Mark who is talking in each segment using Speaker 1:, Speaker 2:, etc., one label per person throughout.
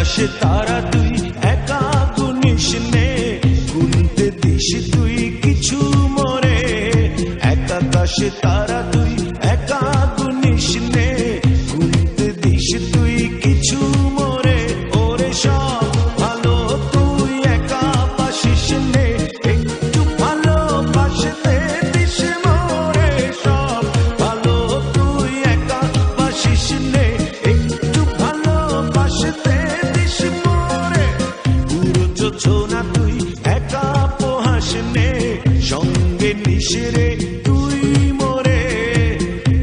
Speaker 1: আকাশে তারা তুই একা গুনিস নে, গুনতে দিস তুই কিছু মরে। এক আকাশে তারা তুই একা গুনিস নে, গুনতে দিস তুই কিছু মরে। ওরে সব ভালো তুই একা বাসিস নে, একটু ভালোবাসতে দিস মরে। সব ভালো তুই একা বাসিস নে, একটু ভালোবাসতে দিস মরে। পুরো যোছনা তুই একা পোহাস নে, সঙ্গে নিস রে তুই মরে।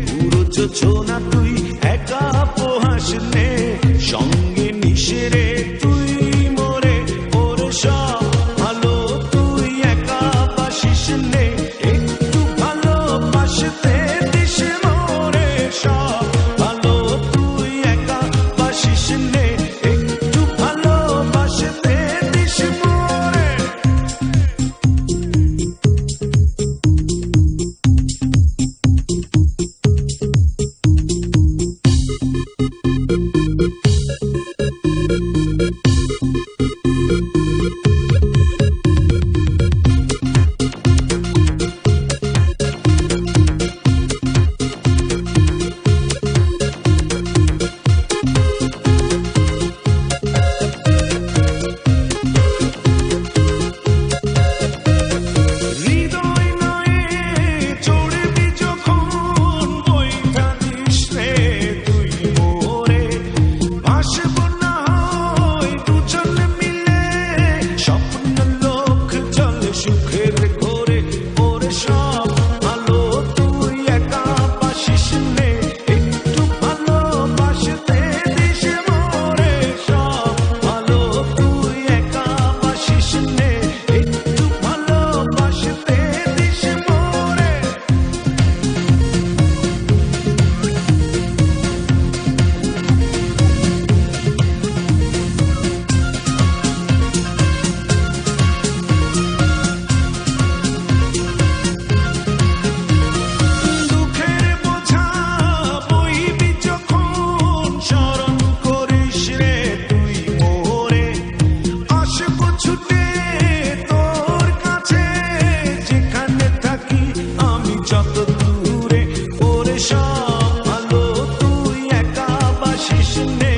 Speaker 1: পুরো যোছনা তুই একা পোহাস নে, সঙ্গে নিস রে তুই মরে। ওরে সব ভালো তুই একা বাসিস নে, একটু ভালোবাসতে দিস মরে। সব ভালো তুই একা বাসিস নে, একটু ভালোবাসতে দিস মরে। হৃদয় নয়ে চড়বি যখন বইটা দিস রে তুই মোরে। ভাসব না হয় দুজন মিলে, স্বপ্ন লোক চলে সুখের ঘোরে। ওরে সব ভালো তুই একা বাসিস নে, একটু ভালোবাসতে দিস মরে। সব ভালো তুই একা বাসিস নে, একটু ভালোবাসতে দিস মরে। দুঃখের বোঝা বইবি যখন, স্মরণ করিস রে তুই মোরে। আসব ছুটে তোর কাছে, যেখানে থাকি আমি যত দূরে। ওরে সব ভালো তুই একা বাসিস নে,